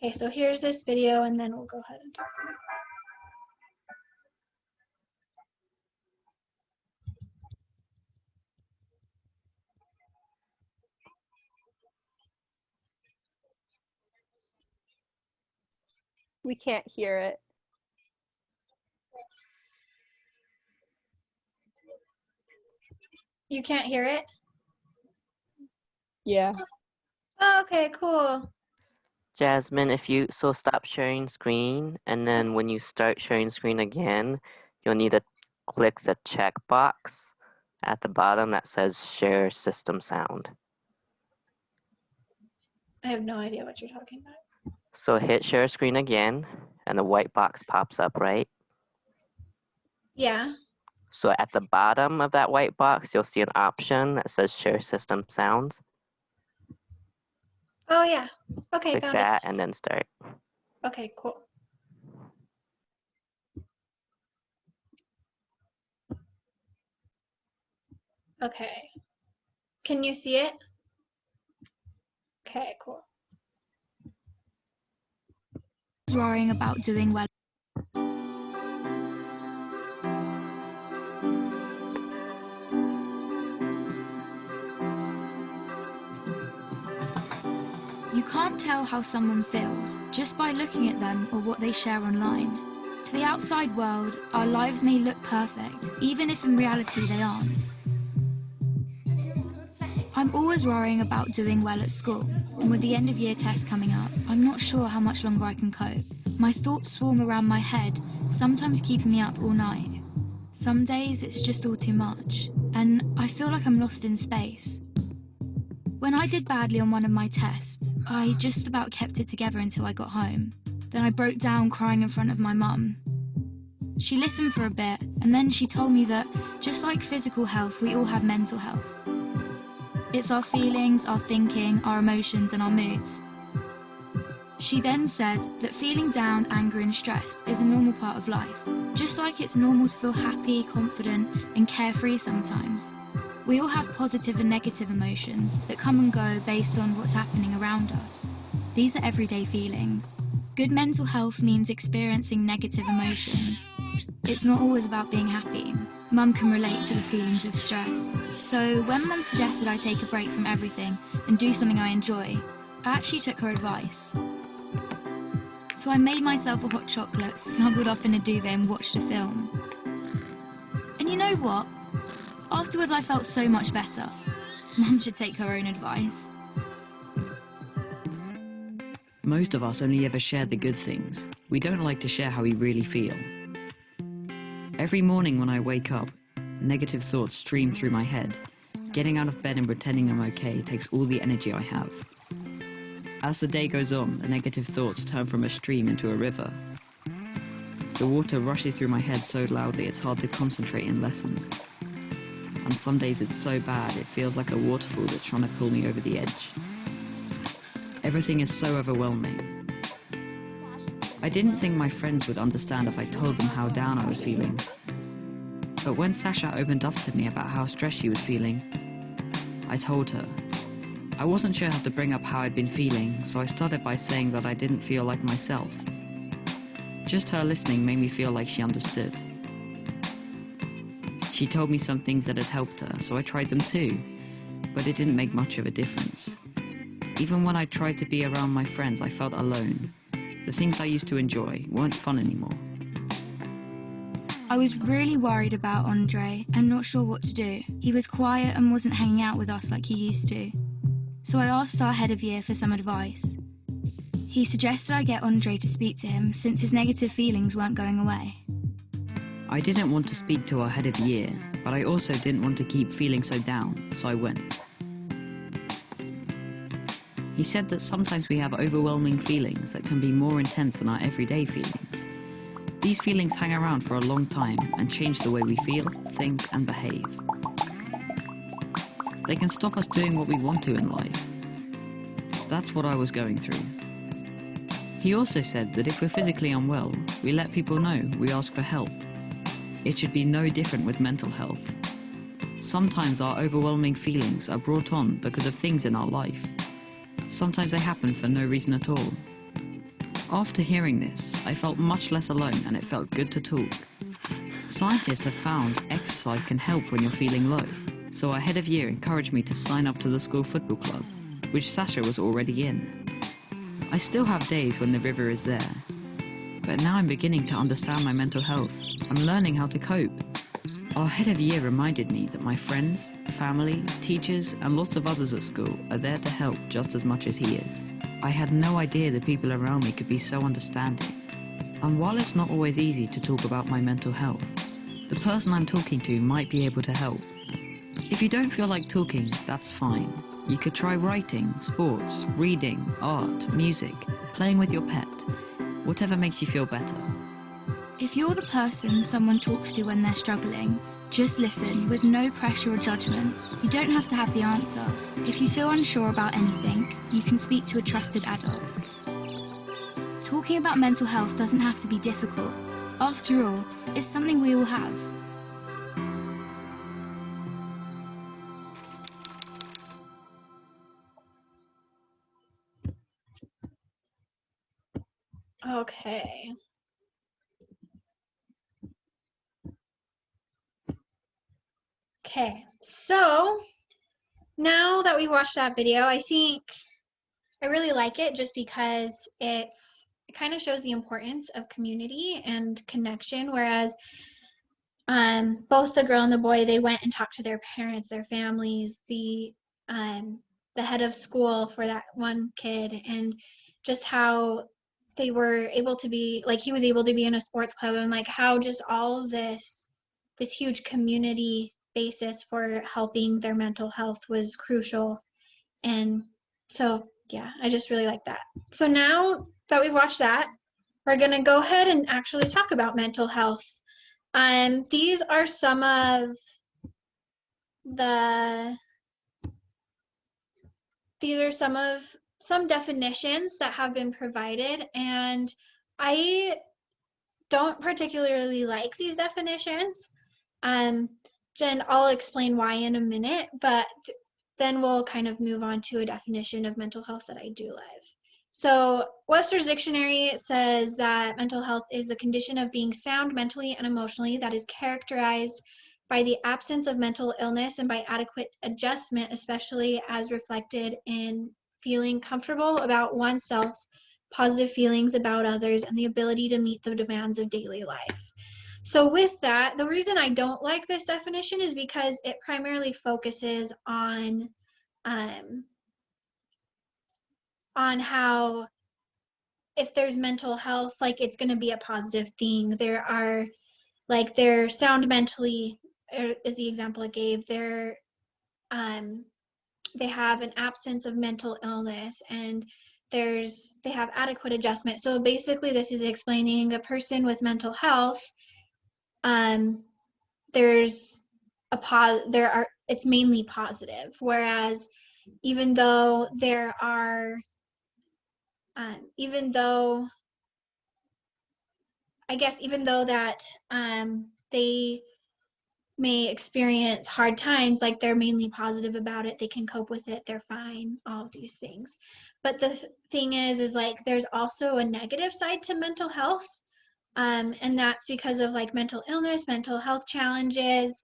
Okay, so here's this video and then we'll go ahead and talk about it. We can't hear it. You can't hear it? Yeah. Oh, okay, cool. Jasmine, if you stop sharing screen, and then when you start sharing screen again, you'll need to click the checkbox at the bottom that says share system sound. I have no idea what you're talking about. So hit share screen again, and the white box pops up, right? Yeah. So at the bottom of that white box, you'll see an option that says share system sounds. Oh, yeah. Okay, Click found that it. and then start. Okay, cool. Okay. Can you see it? Okay, cool. Worrying about doing well. You can't tell how someone feels just by looking at them or what they share online. To the outside world, our lives may look perfect, even if in reality they aren't. I'm always worrying about doing well at school, and with the end of year test coming up, I'm not sure how much longer I can cope. My thoughts swarm around my head, sometimes keeping me up all night. Some days it's just all too much, and I feel like I'm lost in space. When I did badly on one of my tests, I just about kept it together until I got home. Then I broke down crying in front of my mum. She listened for a bit, and then she told me that, just like physical health, we all have mental health. It's our feelings, our thinking, our emotions, and our moods. She then said that feeling down, angry, and stressed is a normal part of life. Just like it's normal to feel happy, confident, and carefree sometimes. We all have positive and negative emotions that come and go based on what's happening around us. These are everyday feelings. Good mental health means experiencing negative emotions. It's not always about being happy. Mum can relate to the feelings of stress. So when Mum suggested I take a break from everything and do something I enjoy, I actually took her advice. So I made myself a hot chocolate, snuggled up in a duvet and watched a film. And you know what? Afterwards I felt so much better. Mum should take her own advice. Most of us only ever share the good things. We don't like to share how we really feel. Every morning when I wake up, negative thoughts stream through my head. Getting out of bed and pretending I'm okay takes all the energy I have. As the day goes on, the negative thoughts turn from a stream into a river. The water rushes through my head so loudly it's hard to concentrate in lessons. And some days it's so bad it feels like a waterfall that's trying to pull me over the edge. Everything is so overwhelming. I didn't think my friends would understand if I told them how down I was feeling. But when Sasha opened up to me about how stressed she was feeling, I told her. I wasn't sure how to bring up how I'd been feeling, so I started by saying that I didn't feel like myself. Just her listening made me feel like she understood. She told me some things that had helped her, so I tried them too, but it didn't make much of a difference. Even when I tried to be around my friends, I felt alone. The things I used to enjoy weren't fun anymore. I was really worried about Andre and not sure what to do. He was quiet and wasn't hanging out with us like he used to. So I asked our head of year for some advice. He suggested I get Andre to speak to him since his negative feelings weren't going away. I didn't want to speak to our head of year, but I also didn't want to keep feeling so down, so I went. He said that sometimes we have overwhelming feelings that can be more intense than our everyday feelings. These feelings hang around for a long time and change the way we feel, think, and behave. They can stop us doing what we want to in life. That's what I was going through. He also said that if we're physically unwell, we let people know, we ask for help. It should be no different with mental health. Sometimes our overwhelming feelings are brought on because of things in our life. Sometimes they happen for no reason at all. After hearing this, I felt much less alone and it felt good to talk. Scientists have found exercise can help when you're feeling low, so our head of year encouraged me to sign up to the school football club, which Sasha was already in. I still have days when the river is there, but now I'm beginning to understand my mental health. I'm learning how to cope. Our head of year reminded me that my friends, family, teachers, and lots of others at school are there to help just as much as he is. I had no idea the people around me could be so understanding. And while it's not always easy to talk about my mental health, the person I'm talking to might be able to help. If you don't feel like talking, that's fine. You could try writing, sports, reading, art, music, playing with your pet, whatever makes you feel better. If you're the person someone talks to when they're struggling, just listen with no pressure or judgment. You don't have to have the answer. If you feel unsure about anything, you can speak to a trusted adult. Talking about mental health doesn't have to be difficult. After all, it's something we all have. Okay. Okay, so now that we watched that video, I think I really like it just because it kind of shows the importance of community and connection, whereas both the girl and the boy, they went and talked to their parents, their families, the head of school for that one kid, and just how they were able to be, like, he was able to be in a sports club, and like how just all of this huge community basis for helping their mental health was crucial. And so yeah, I just really like that. So now that we've watched that, we're gonna go ahead and actually talk about mental health. These are some of some definitions that have been provided, and I don't particularly like these definitions. Jen, I'll explain why in a minute, but then we'll kind of move on to a definition of mental health that I do love. So Webster's Dictionary says that mental health is the condition of being sound mentally and emotionally that is characterized by the absence of mental illness and by adequate adjustment, especially as reflected in feeling comfortable about oneself, positive feelings about others, and the ability to meet the demands of daily life. So with that, the reason I don't like this definition is because it primarily focuses on how if there's mental health, like it's going to be a positive thing. There are, like, they're sound mentally, is the example it gave. They have an absence of mental illness, and they have adequate adjustment. So basically this is explaining a person with mental health, it's mainly positive, whereas even though that they may experience hard times, like they're mainly positive about it, they can cope with it, they're fine, all of these things. But the thing is like there's also a negative side to mental health, and that's because of like mental illness, mental health challenges.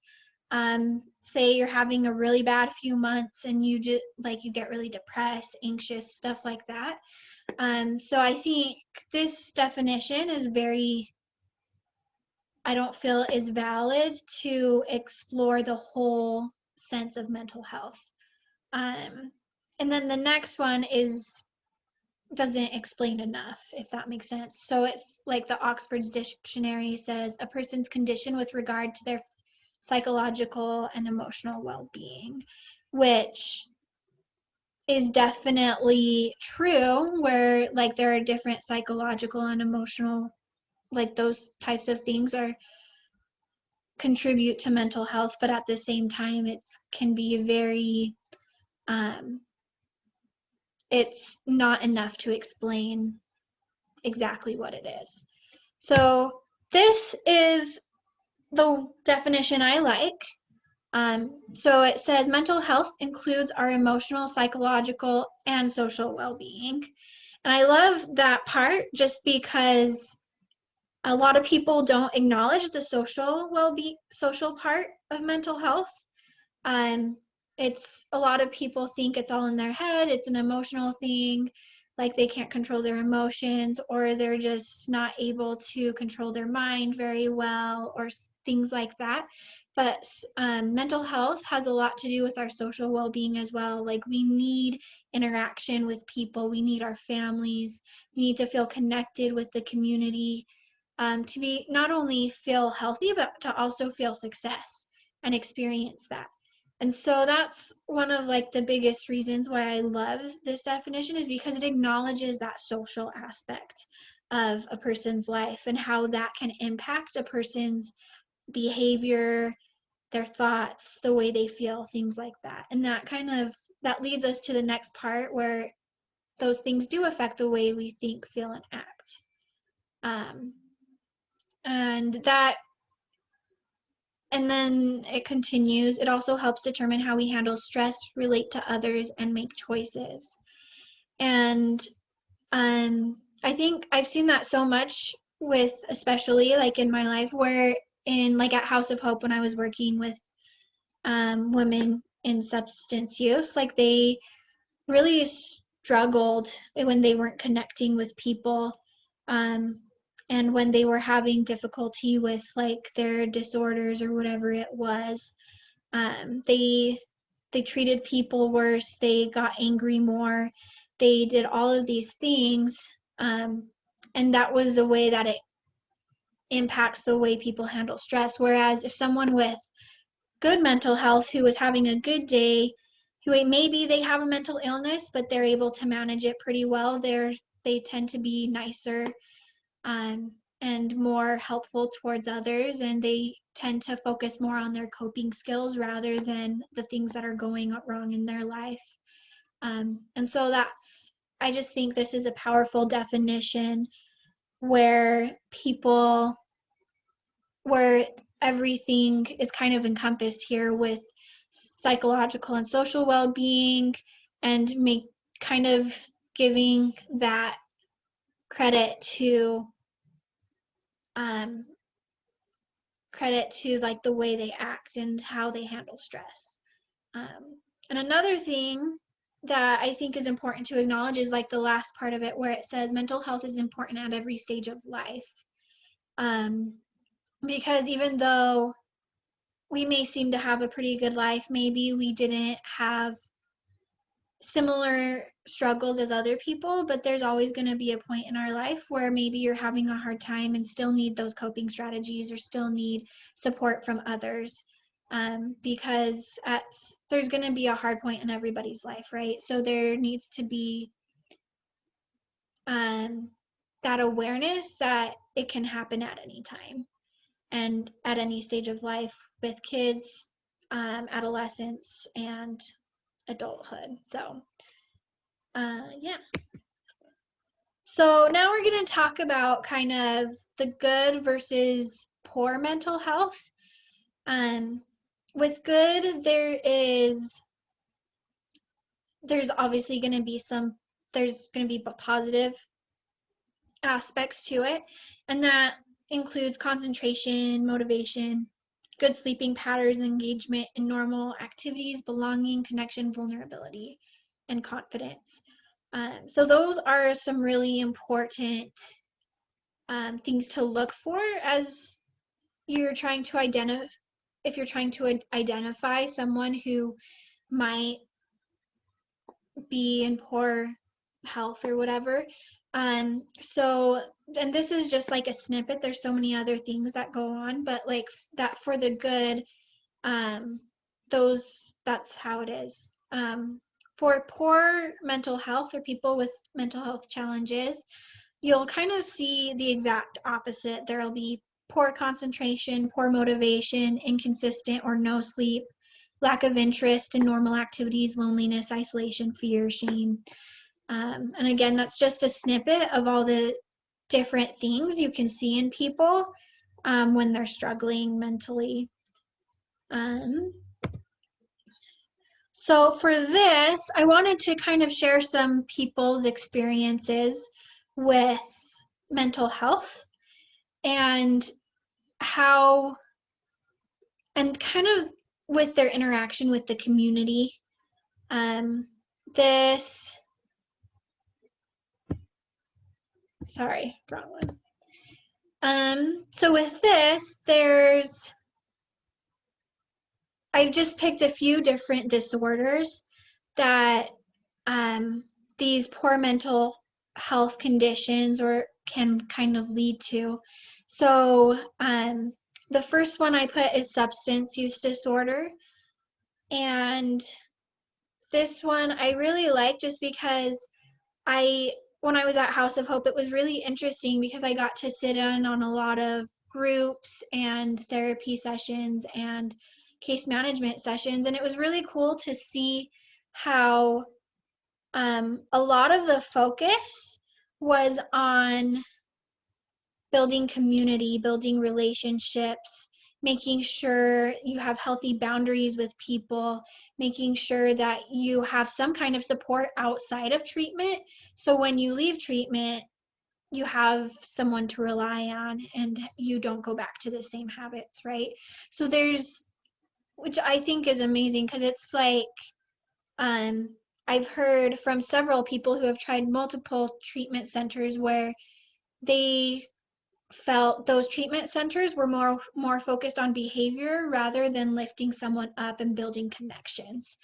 Say you're having a really bad few months and you just you get really depressed, anxious, stuff like that. So I think this definition is I don't feel is valid to explore the whole sense of mental health. And then the next one doesn't explain enough, if that makes sense. So it's like the Oxford's Dictionary says, a person's condition with regard to their psychological and emotional well-being, which is definitely true, where like there are different psychological and emotional, like those types of things contribute to mental health, but at the same time it can be very it's not enough to explain exactly what it is. So this is the definition I like. So it says mental health includes our emotional, psychological, and social well-being. And I love that part just because a lot of people don't acknowledge the social part of mental health. It's a lot of people think it's all in their head, it's an emotional thing, like they can't control their emotions, or they're just not able to control their mind very well, or things like that. But mental health has a lot to do with our social well-being as well. Like, we need interaction with people, we need our families, we need to feel connected with the community, to be not only feel healthy, but to also feel success and experience that. And so that's one of like the biggest reasons why I love this definition, is because it acknowledges that social aspect of a person's life and how that can impact a person's behavior, their thoughts, the way they feel, things like that. And that leads us to the next part, where those things do affect the way we think, feel, and act. And then it continues, it also helps determine how we handle stress, relate to others, and make choices. And I think I've seen that so much with, especially like in my life, where at House of Hope, when I was working with women in substance use, like they really struggled when they weren't connecting with people, and when they were having difficulty with like their disorders or whatever it was. They treated people worse, they got angry more, they did all of these things, and that was a way that it impacts the way people handle stress. Whereas if someone with good mental health, who was having a good day, who maybe they have a mental illness, but they're able to manage it pretty well, they tend to be nicer, and more helpful towards others, and they tend to focus more on their coping skills rather than the things that are going wrong in their life. And so I just think this is a powerful definition, where everything is kind of encompassed here, with psychological and social well-being, and kind of giving that credit to like the way they act and how they handle stress. And another thing that I think is important to acknowledge is like the last part of it, where it says mental health is important at every stage of life. Because even though we may seem to have a pretty good life, maybe we didn't have similar struggles as other people, but there's always going to be a point in our life where maybe you're having a hard time and still need those coping strategies, or still need support from others, because there's going to be a hard point in everybody's life, right? So there needs to be that awareness that it can happen at any time and at any stage of life, with kids, adolescence, and adulthood. So yeah. So now we're going to talk about kind of the good versus poor mental health. With good, there's obviously going to be there's going to be positive aspects to it, and that includes concentration, motivation, good sleeping patterns, engagement in normal activities, belonging, connection, vulnerability, and confidence. So those are some really important things to look for as you're trying to identify someone who might be in poor health or whatever. And this is just like a snippet. There's so many other things that go on, but like that for the good, that's how it is. For poor mental health, or people with mental health challenges, you'll kind of see the exact opposite. There'll be poor concentration, poor motivation, inconsistent or no sleep, lack of interest in normal activities, loneliness, isolation, fear, shame. And again, that's just a snippet of all the different things you can see in people when they're struggling mentally. So for this, I wanted to kind of share some people's experiences with mental health and how, and kind of with their interaction with the community. This, sorry, wrong one. So with this, I've just picked a few different disorders that these poor mental health conditions or can kind of lead to. So the first one I put is substance use disorder. And this one I really like just because when I was at House of Hope, it was really interesting because I got to sit in on a lot of groups and therapy sessions and case management sessions. And it was really cool to see how a lot of the focus was on building community, building relationships, making sure you have healthy boundaries with people, making sure that you have some kind of support outside of treatment. So when you leave treatment, you have someone to rely on and you don't go back to the same habits, right? So which I think is amazing because it's like, I've heard from several people who have tried multiple treatment centers where they felt those treatment centers were more focused on behavior rather than lifting someone up and building connections,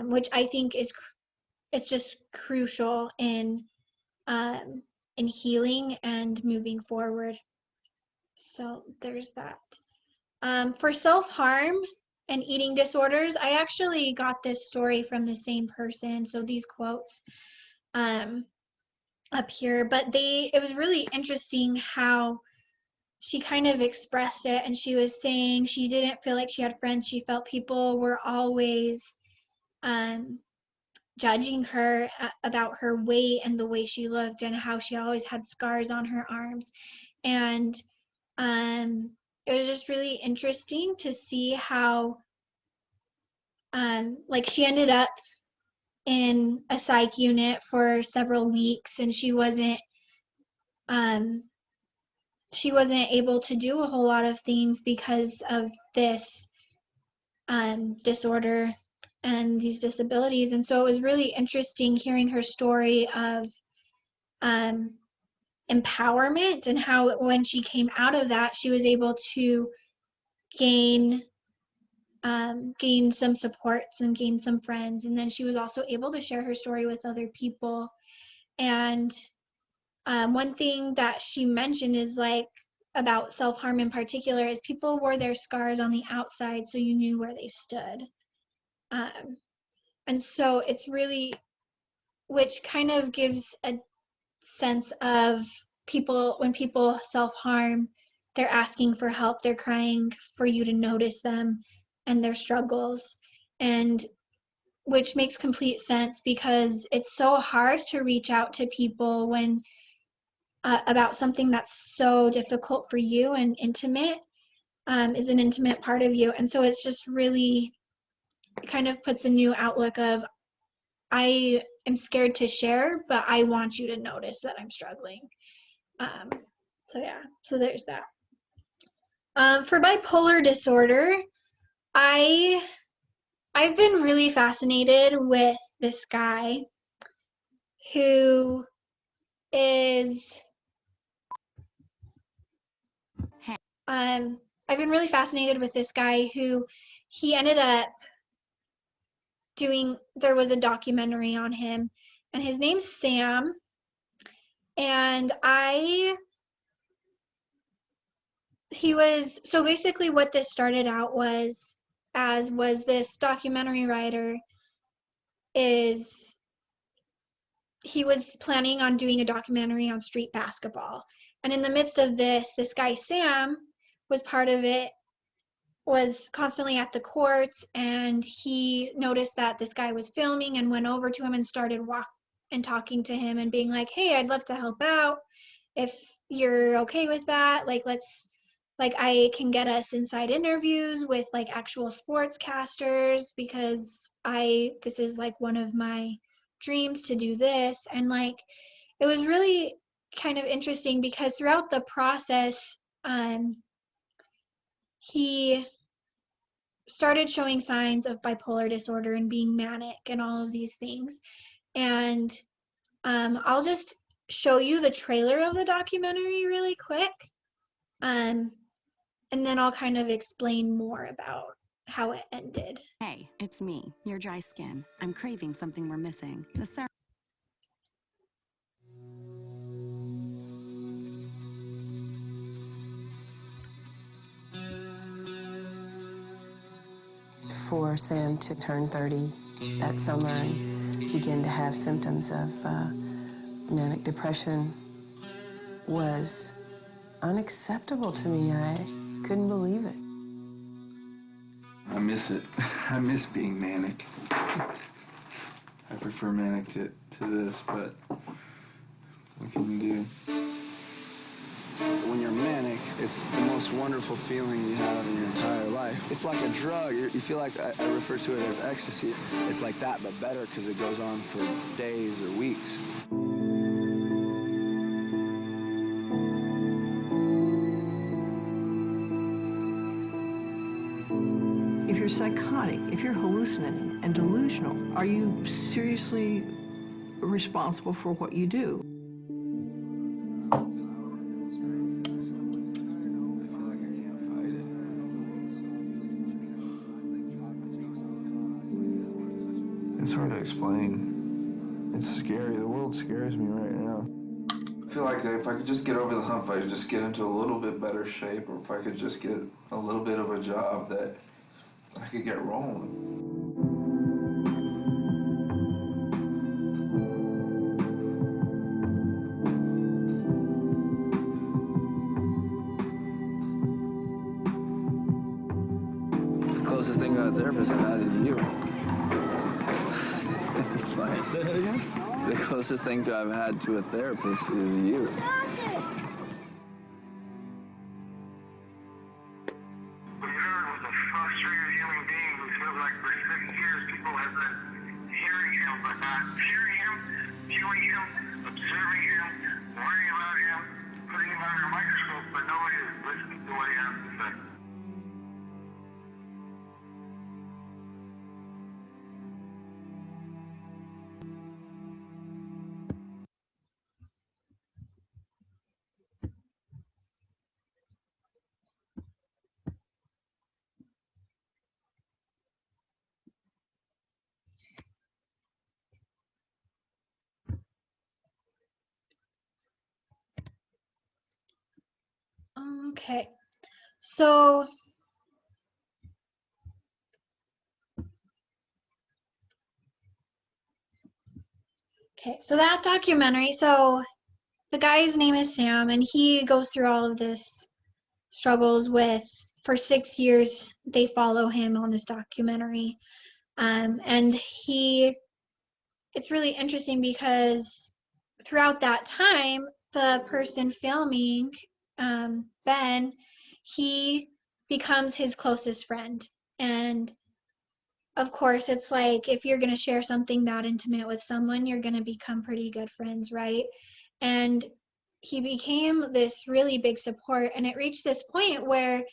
which I think it's just crucial in healing and moving forward. So there's that. For self-harm and eating disorders, I actually got this story from the same person, so these quotes up here, but it was really interesting how she kind of expressed it, and she was saying she didn't feel like she had friends. She felt people were always judging her about her weight and the way she looked and how she always had scars on her arms. And it was just really interesting to see how like she ended up in a psych unit for several weeks, and she wasn't able to do a whole lot of things because of this disorder and these disabilities. And so it was really interesting hearing her story of empowerment and how when she came out of that, she was able to gain some supports and gain some friends. And then she was also able to share her story with other people. And one thing that she mentioned is like about self-harm in particular is people wore their scars on the outside so you knew where they stood. And so it's really, which kind of gives a sense of when people self-harm, they're asking for help, they're crying for you to notice them and their struggles, and which makes complete sense because it's so hard to reach out to people when about something that's so difficult for you and intimate, is an intimate part of you. And so it's just really, it kind of puts a new outlook of, I am scared to share, but I want you to notice that I'm struggling. So yeah, so there's that. For bipolar disorder, I've been really fascinated with this guy who is I've been really fascinated with this guy who he ended up there was a documentary on him, and his name's Sam. And so basically what this started out was this documentary writer he was planning on doing a documentary on street basketball. And in the midst of this guy Sam was part of it, was constantly at the courts, and he noticed that this guy was filming and went over to him and started talking to him and being like, hey, I'd love to help out if you're okay with that. I can get us inside interviews with like actual sportscasters because this is like one of my dreams to do this. And like, it was really kind of interesting because throughout the process, he started showing signs of bipolar disorder and being manic and all of these things. And I'll just show you the trailer of the documentary really quick. And then I'll kind of explain more about how it ended. Hey, it's me, your dry skin. I'm craving something we're missing. The For Sam to turn 30 that summer and begin to have symptoms of manic depression was unacceptable to me. I couldn't believe it. I miss it. I miss being manic. I prefer manic to this, but what can you do? When you're manic, it's the most wonderful feeling you have in your entire life. It's like a drug. You feel like, I refer to it as ecstasy. It's like that, but better because it goes on for days or weeks. If you're psychotic, if you're hallucinating and delusional, are you seriously responsible for what you do? It's hard to explain. It's scary. The world scares me right now. I feel like if I could just get over the hump, if I could just get into a little bit better shape, or if I could just get a little bit of a job that I could get rolling. The closest thing to a therapist I've had is you. It's like, Say that again? the closest thing I've had to a therapist is you. Okay, so that documentary, so the guy's name is Sam, and he goes through all of this struggles with, for 6 years, they follow him on this documentary. And it's really interesting because throughout that time, the person filming, Ben, he becomes his closest friend. And of course, it's like if you're going to share something that intimate with someone, you're going to become pretty good friends, right? And he became this really big support, and it reached this point where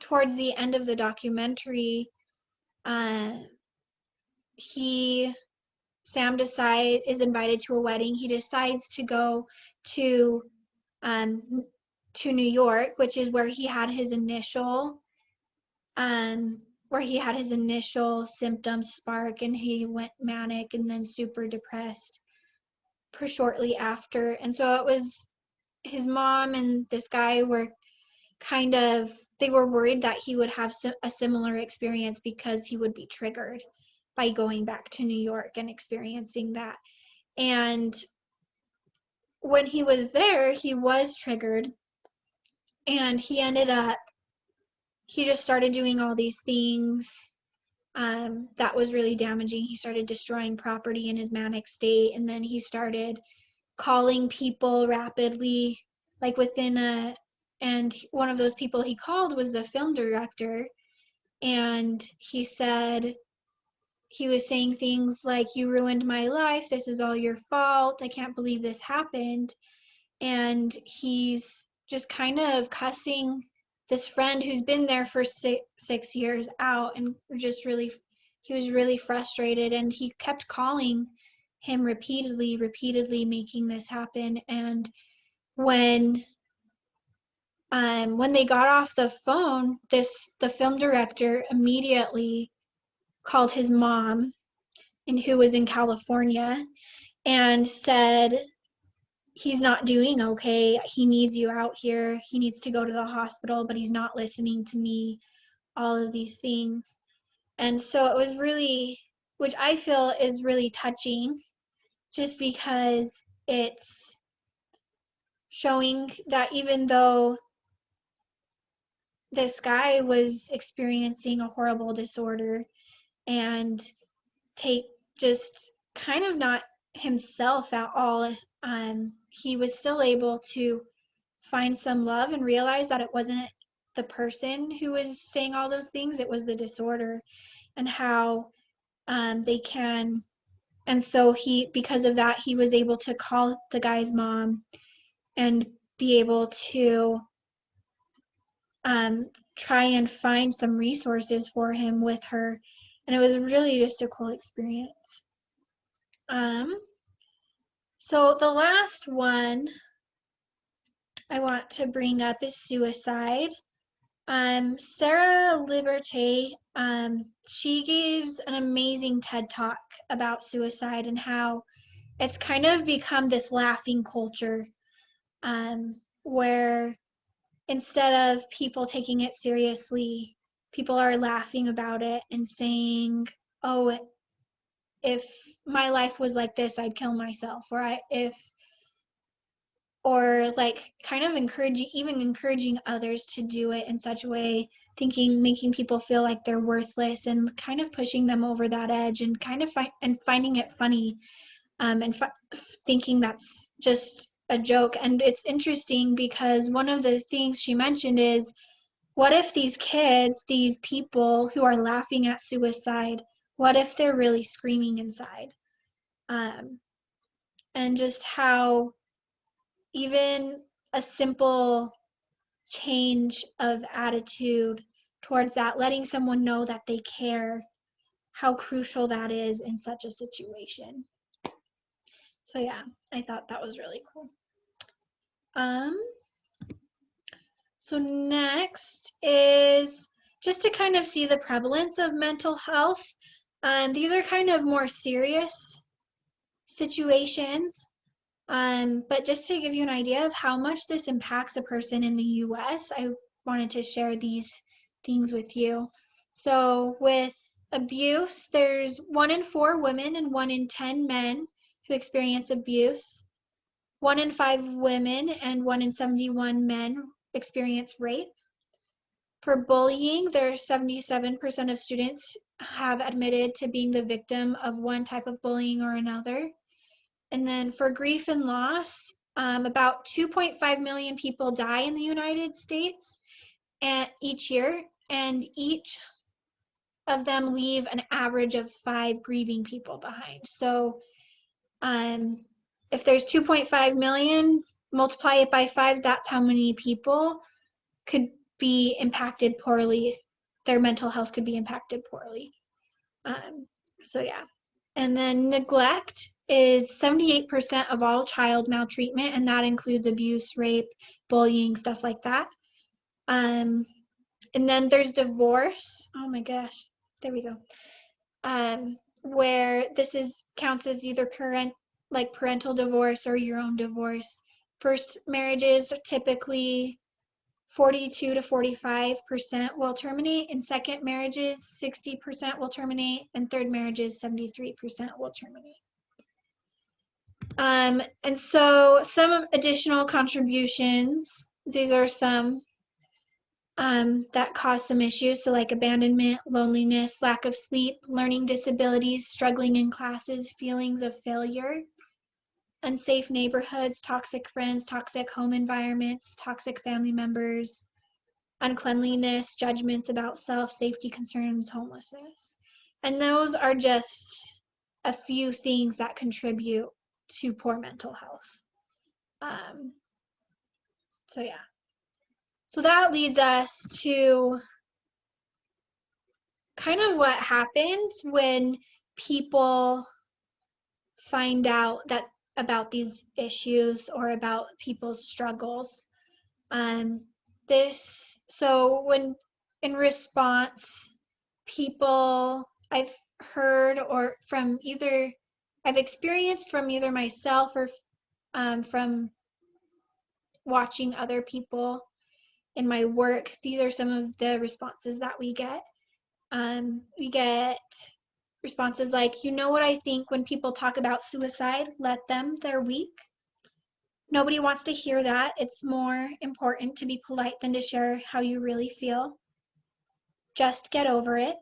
towards the end of the documentary, Sam is invited to a wedding. He decides to go to New York, which is where he had his initial symptoms spark, and he went manic and then super depressed shortly after. And so it was his mom and this guy were they were worried that he would have a similar experience because he would be triggered by going back to New York and experiencing that. And when he was there, he was triggered, and he just started doing all these things that was really damaging. He started destroying property in his manic state, and then he started calling people rapidly, like within and one of those people he called was the film director, and he said, he was saying things like, "You ruined my life, this is all your fault, I can't believe this happened." And he's just kind of cussing this friend who's been there for 6 years out, and just really, he was really frustrated, and he kept calling him repeatedly making this happen. And when they got off the phone, the film director immediately called his mom, and who was in California, and said, "He's not doing okay. He needs you out here. He needs to go to the hospital, but he's not listening to me," all of these things. And so it was really, which I feel is really touching, just because it's showing that even though this guy was experiencing a horrible disorder and just kind of not himself at all, he was still able to find some love and realize that it wasn't the person who was saying all those things, it was the disorder, and how they can. And so because of that, he was able to call the guy's mom and be able to try and find some resources for him with her. And it was really just a cool experience. So the last one I want to bring up is suicide. Sarah Liberté, she gives an amazing TED Talk about suicide and how it's kind of become this laughing culture, where instead of people taking it seriously, people are laughing about it and saying, "Oh, if my life was like this, I'd kill myself," or like kind of encouraging others to do it in such a way, making people feel like they're worthless, and kind of pushing them over that edge, and kind of finding it funny, and thinking that's just a joke. And it's interesting because one of the things she mentioned is, what if these kids, these people who are laughing at suicide, what if they're really screaming inside? And just how even a simple change of attitude towards that, letting someone know that they care, how crucial that is in such a situation. So yeah, I thought that was really cool. So next is just to kind of see the prevalence of mental health. These are kind of more serious situations. But just to give you an idea of how much this impacts a person in the US, I wanted to share these things with you. So with abuse, there's 1 in 4 women and 1 in 10 men who experience abuse. 1 in 5 women and 1 in 71 men experience rape. For bullying, there's 77% of students have admitted to being the victim of one type of bullying or another. And then for grief and loss, about 2.5 million people die in the United States each year, and each of them leave an average of 5 grieving people behind. So if there's 2.5 million, multiply it by 5, that's how many people could be impacted poorly. Their mental health could be impacted poorly. So yeah. And then neglect is 78% of all child maltreatment, and that includes abuse, rape, bullying, stuff like that. And then there's divorce. Oh my gosh, there we go. Where this counts as either parental divorce or your own divorce. First marriages typically 42 to 45% will terminate, and second marriages 60% will terminate, and third marriages 73% will terminate. And so some additional contributions, these are some that cause some issues, so like abandonment, loneliness, lack of sleep, learning disabilities, struggling in classes, feelings of failure. unsafe neighborhoods, toxic friends, toxic home environments, toxic family members, uncleanliness, judgments about self, safety concerns, homelessness. And those are just a few things that contribute to poor mental health. So yeah. So that leads us to kind of what happens when people find out that about these issues or about people's struggles. So when in response, people I've heard or from either I've experienced from either myself or from watching other people in my work, these are some of the responses that we get. We get responses like, you know what I think when people talk about suicide, let them, they're weak. Nobody wants to hear that. It's more important to be polite than to share how you really feel. Just get over it.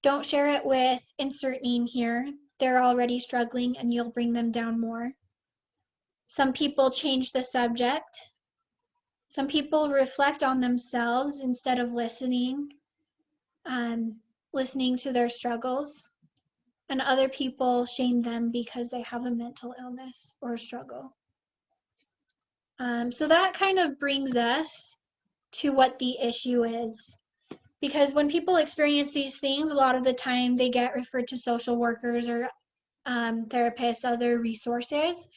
Don't share it with insert name here. They're already struggling and you'll bring them down more. Some people change the subject. Some people reflect on themselves instead of listening to their struggles. And other people shame them because they have a mental illness or a struggle. So that kind of brings us to what the issue is. Because when people experience these things, a lot of the time they get referred to social workers or therapists, other resources.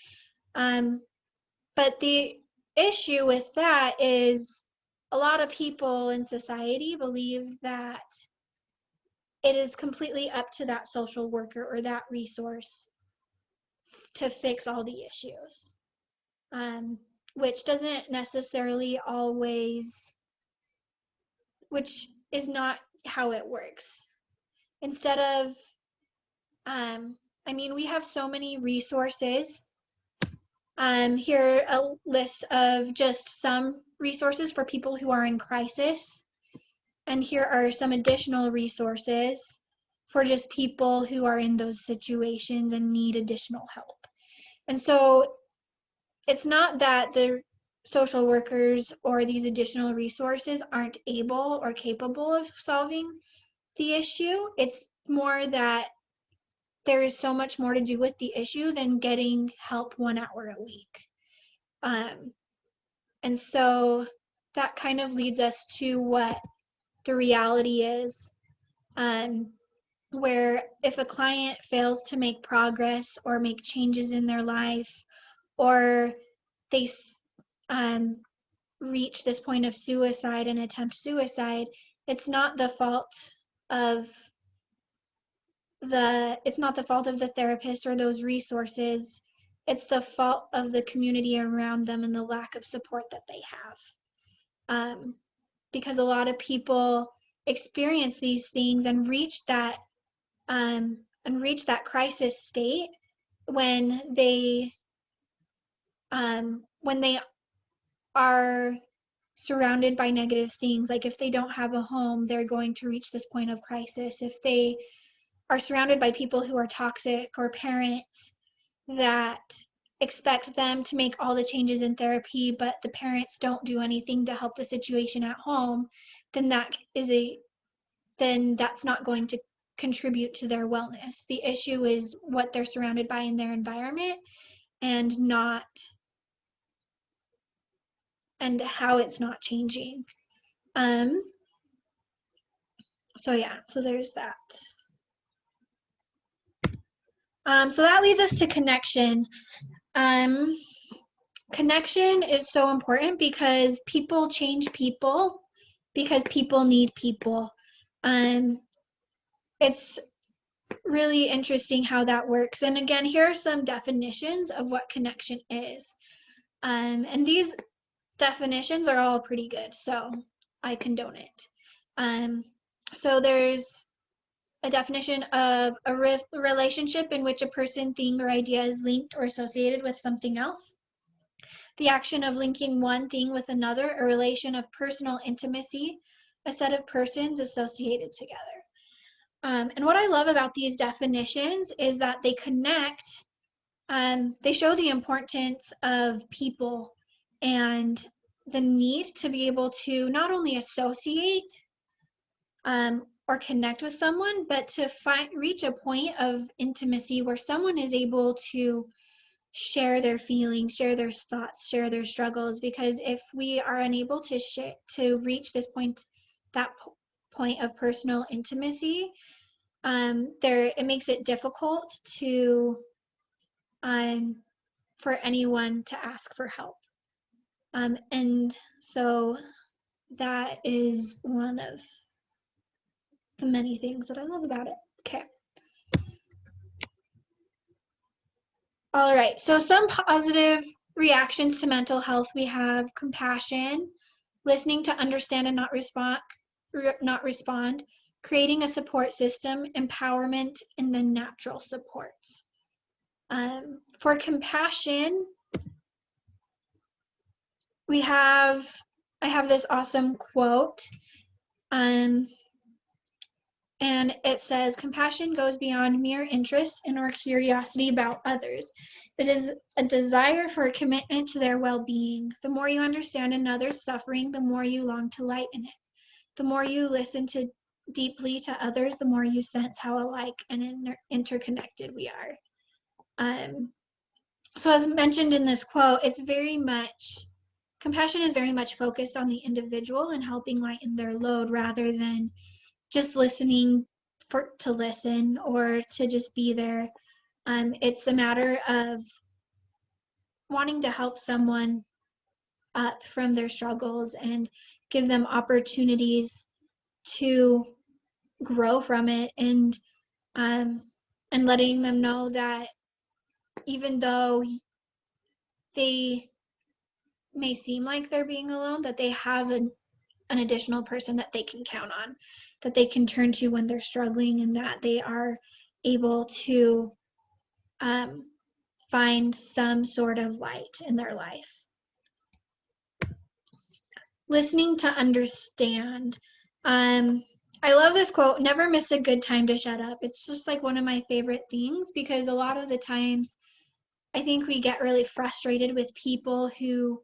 But the issue with that is a lot of people in society believe that it is completely up to that social worker or that resource to fix all the issues, which doesn't necessarily always, which is not how it works. Instead of, we have so many resources. Here a list of just some resources for people who are in crisis. And here are some additional resources for just people who are in those situations and need additional help. And so it's not that the social workers or these additional resources aren't able or capable of solving the issue. It's more that there is so much more to do with the issue than getting help 1 hour a week. And so that kind of leads us to what the reality is, where if a client fails to make progress or make changes in their life, or they reach this point of suicide and attempt suicide, it's not the fault of the therapist or those resources. It's the fault of the community around them and the lack of support that they have. Because a lot of people experience these things and reach that crisis state when they are surrounded by negative things. Like if they don't have a home, they're going to reach this point of crisis. If they are surrounded by people who are toxic, or parents that expect them to make all the changes in therapy, but the parents don't do anything to help the situation at home, then that's not going to contribute to their wellness. The issue is what they're surrounded by in their environment, and how it's not changing. So there's that. So that leads us to connection. Connection is so important because people change people because people need people. It's really interesting how that works. And again, here are some definitions of what connection is. And these definitions are all pretty good, so I condone it. So there's a definition of a relationship in which a person, thing, or idea is linked or associated with something else. The action of linking one thing with another, a relation of personal intimacy, a set of persons associated together. And what I love about these definitions is that they connect they show the importance of people and the need to be able to not only associate or connect with someone, but to reach a point of intimacy where someone is able to share their feelings, share their thoughts, share their struggles. Because if we are unable to reach this point, that point of personal intimacy, it makes it difficult to for anyone to ask for help. And so that is one of the many things that I love about it. Okay. All right, so some positive reactions to mental health. We have compassion, listening to understand and not respond, creating a support system, empowerment, and then natural supports. For compassion, I have this awesome quote, and it says, compassion goes beyond mere interest and or curiosity about others. It is a desire for a commitment to their well-being. The more you understand another's suffering, the more you long to lighten it. The more you listen deeply to others, the more you sense how alike and interconnected we are. So as mentioned in this quote, compassion is very much focused on the individual and helping lighten their load rather than just listening to listen or to just be there. It's a matter of wanting to help someone up from their struggles and give them opportunities to grow from it, and letting them know that even though they may seem like they're being alone, that they have an additional person that they can count on, that they can turn to when they're struggling, and that they are able to find some sort of light in their life. Listening to understand. I love this quote, never miss a good time to shut up. It's just like one of my favorite things, because a lot of the times I think we get really frustrated with people who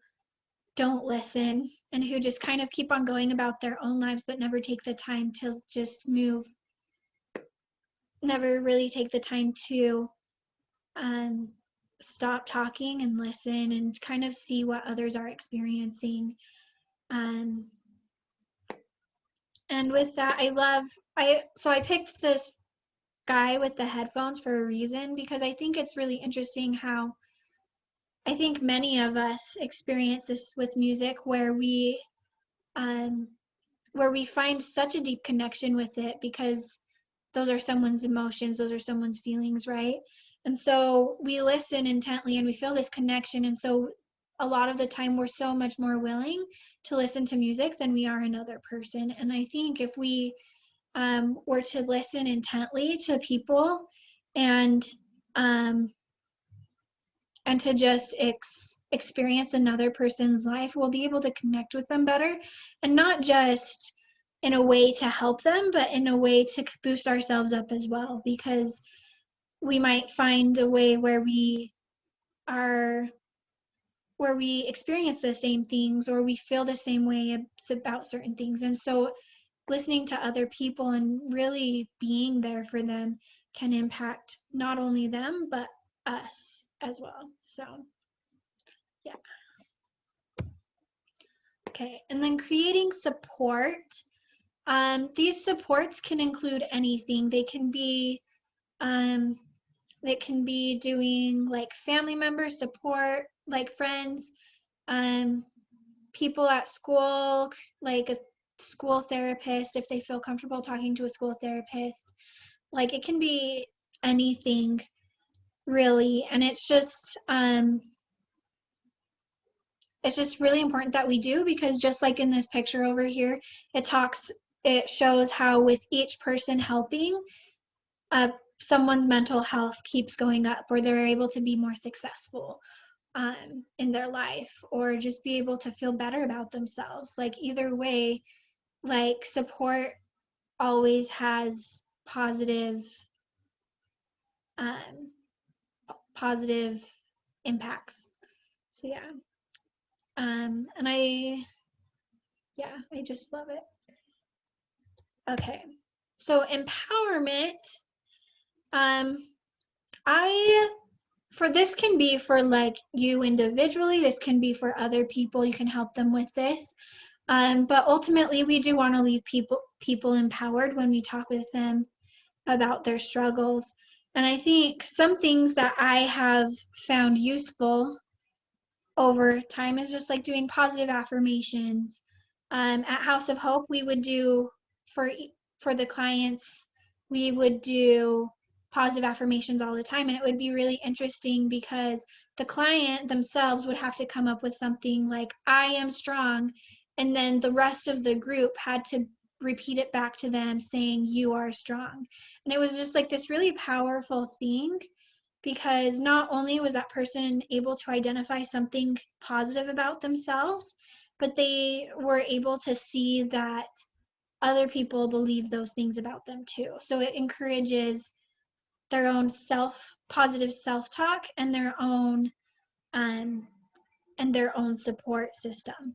don't listen and who just kind of keep on going about their own lives but never take the time to just never really take the time to stop talking and listen and kind of see what others are experiencing. And with that, I picked this guy with the headphones for a reason, because I think it's really interesting how I think many of us experience this with music, where we find such a deep connection with it because those are someone's emotions, those are someone's feelings, right? And so we listen intently and we feel this connection, and so a lot of the time we're so much more willing to listen to music than we are another person. And I think if we were to listen intently to people and to just experience another person's life, we'll be able to connect with them better, and not just in a way to help them, but in a way to boost ourselves up as well, because we might find a way where we experience the same things, or we feel the same way about certain things. And so listening to other people and really being there for them can impact not only them, but us as well. So, yeah. Okay, and then creating support. These supports can include anything. They can be doing like family member support, like friends, people at school, like a school therapist if they feel comfortable talking to a school therapist. Like, it can be anything really, and it's just really important that we do, because just like in this picture over here, it shows how with each person helping, someone's mental health keeps going up, or they're able to be more successful in their life, or just be able to feel better about themselves. Like, either way, like, support always has positive positive impacts. So yeah. And I just love it. Okay. So empowerment, for this can be for like you individually, this can be for other people, you can help them with this. But ultimately we do want to leave people empowered when we talk with them about their struggles. And I think some things that I have found useful over time is just like doing positive affirmations. At House of Hope, we would do for the clients, we would do positive affirmations all the time, and it would be really interesting because the client themselves would have to come up with something like, I am strong, and then the rest of the group had to repeat it back to them saying, you are strong. And it was just like this really powerful thing, because not only was that person able to identify something positive about themselves, but they were able to see that other people believe those things about them too. So it encourages their own positive self-talk and their own support system,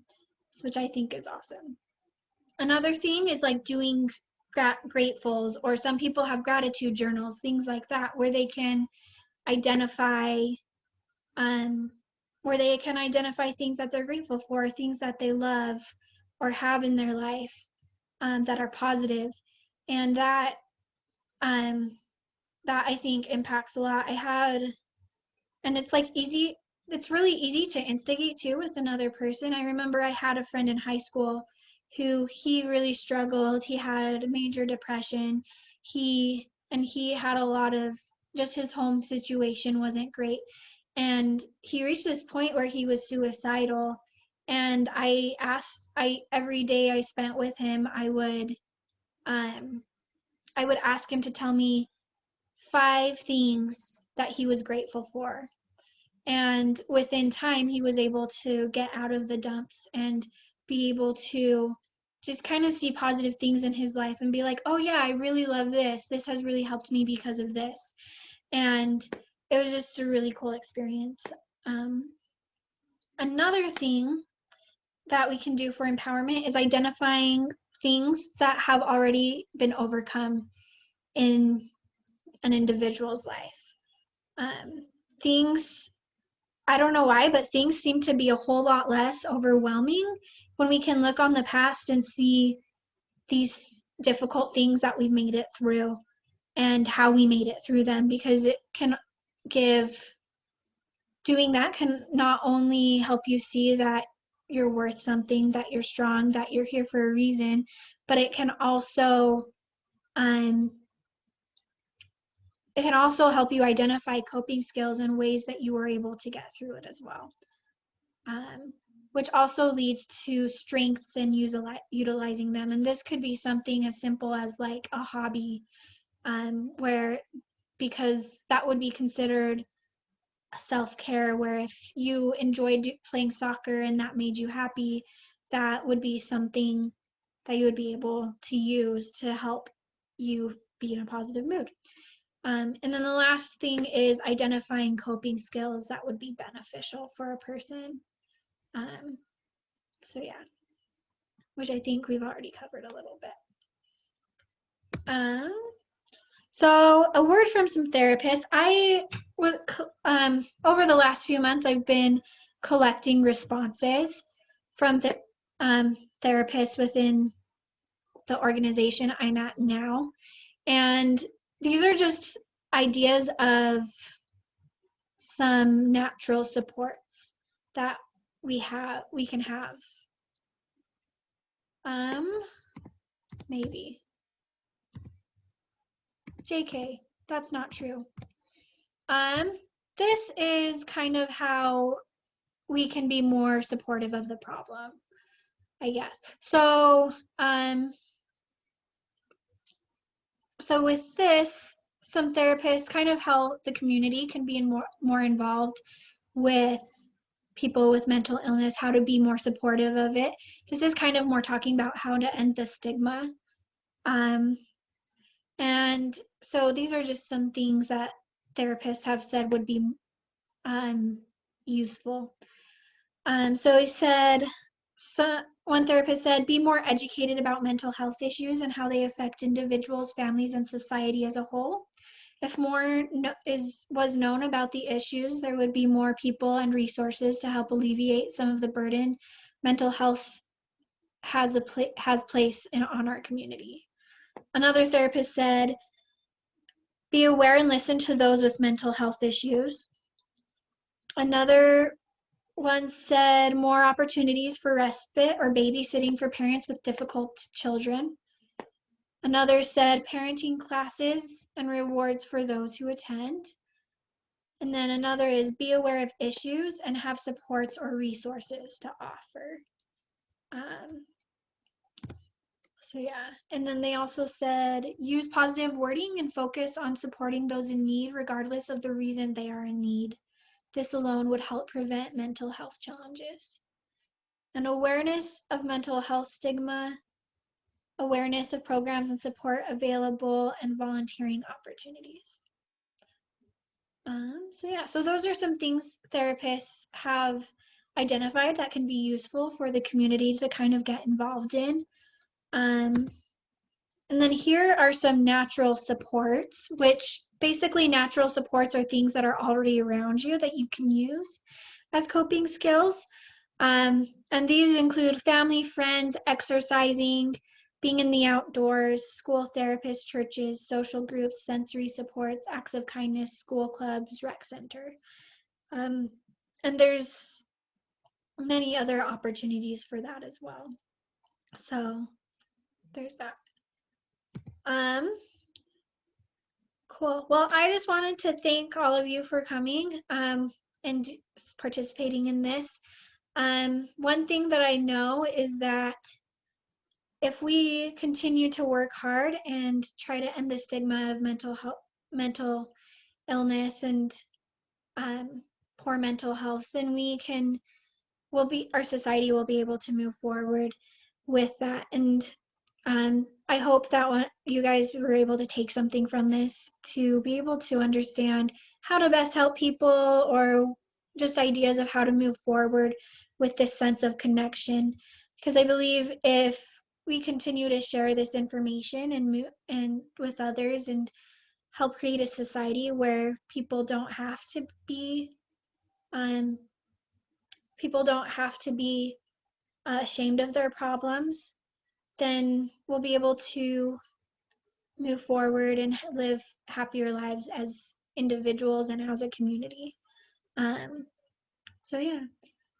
which I think is awesome. Another thing is like doing gratefuls, or some people have gratitude journals, things like that, where they can identify things that they're grateful for, things that they love or have in their life that are positive. And that I think impacts a lot. And it's like it's really easy to instigate too with another person. I remember I had a friend in high school who he really struggled. He had major depression. He had a lot of, just his home situation wasn't great. And he reached this point where he was suicidal. And every day I spent with him, I would ask him to tell me 5 things that he was grateful for. And within time, he was able to get out of the dumps and be able to just kind of see positive things in his life and be like, oh yeah, I really love this. This has really helped me because of this. And it was just a really cool experience. Another thing that we can do for empowerment is identifying things that have already been overcome in an individual's life. Things, I don't know why, but things seem to be a whole lot less overwhelming when we can look on the past and see these difficult things that we've made it through and how we made it through them, because doing that can not only help you see that you're worth something, that you're strong, that you're here for a reason, but it can also help you identify coping skills and ways that you were able to get through it as well, which also leads to strengths and utilizing them. And this could be something as simple as like a hobby, because that would be considered self-care, where if you enjoyed playing soccer and that made you happy, that would be something that you would be able to use to help you be in a positive mood. And then the last thing is identifying coping skills that would be beneficial for a person. So yeah, which I think we've already covered a little bit. So a word from some therapists. Over the last few months, I've been collecting responses from the therapists within the organization I'm at now. And these are just ideas of some natural supports that we can have. Maybe. JK, that's not true. This is kind of how we can be more supportive of the problem, I guess. So with this, some therapists, kind of how the community can be more involved with people with mental illness, how to be more supportive of it. This is kind of more talking about how to end the stigma. And so these are just some things that therapists have said would be useful. So he said, one therapist said, be more educated about mental health issues and how they affect individuals, families, and society as a whole. If more was known about the issues, there would be more people and resources to help alleviate some of the burden mental health has place on our community. Another therapist said, be aware and listen to those with mental health issues. Another one said more opportunities for respite or babysitting for parents with difficult children. Another said parenting classes and rewards for those who attend. And then another is be aware of issues and have supports or resources to offer. So yeah, and then they also said use positive wording and focus on supporting those in need regardless of the reason they are in need. This alone would help prevent mental health challenges. And awareness of mental health stigma, awareness of programs and support available, and volunteering opportunities. So those are some things therapists have identified that can be useful for the community to kind of get involved in. And then here are some natural supports, which basically natural supports are things that are already around you that you can use as coping skills. And these include family, friends, exercising, being in the outdoors, school therapists, churches, social groups, sensory supports, acts of kindness, school clubs, rec center. And there's many other opportunities for that as well. So there's that. Cool. Well, I just wanted to thank all of you for coming and participating in this. One thing that I know is that if we continue to work hard and try to end the stigma of mental illness and poor mental health, then our society will be able to move forward with that. And I hope that you guys were able to take something from this to be able to understand how to best help people, or just ideas of how to move forward with this sense of connection. Because I believe if we continue to share this information and with others and help create a society where people don't have to be ashamed of their problems, then we'll be able to move forward and live happier lives as individuals and as a community. So yeah,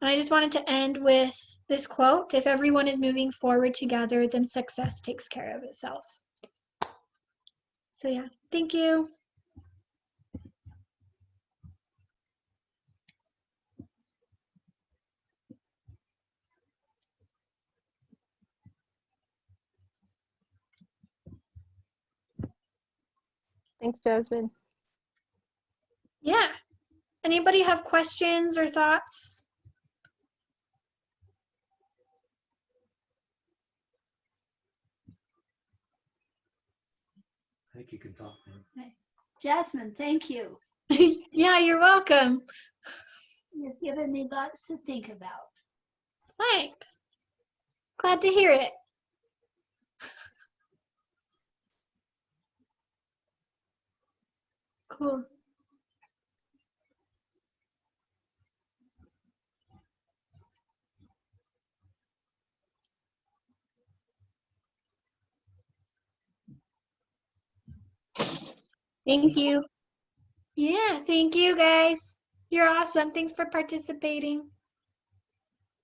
and I just wanted to end with this quote: if everyone is moving forward together, then success takes care of itself. So yeah, thank you. Thanks, Jasmine. Yeah. Anybody have questions or thoughts? I think you can talk now. Jasmine, thank you. Yeah, you're welcome. You've given me lots to think about. Thanks. Glad to hear it. Cool. Thank you. Yeah, thank you guys. You're awesome. Thanks for participating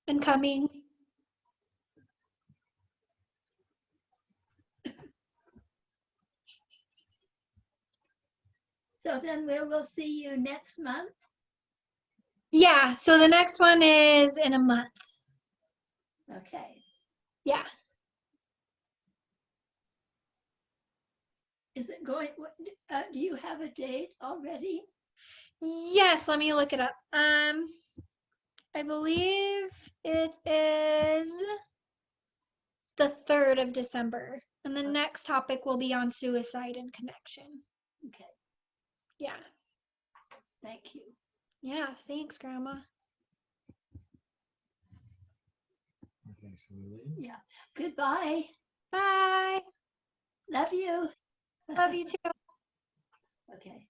and coming. So then we will see you next month. Yeah, so the next one is in a month. Okay. Yeah. Is it going, do you have a date already? Yes, let me look it up. I believe it is the 3rd of December. And the next topic will be on suicide and connection. Okay. Yeah. Thank you. Yeah, thanks, Grandma. Okay, shall we leave? Yeah. Goodbye. Bye. Love you. Love you too. Okay.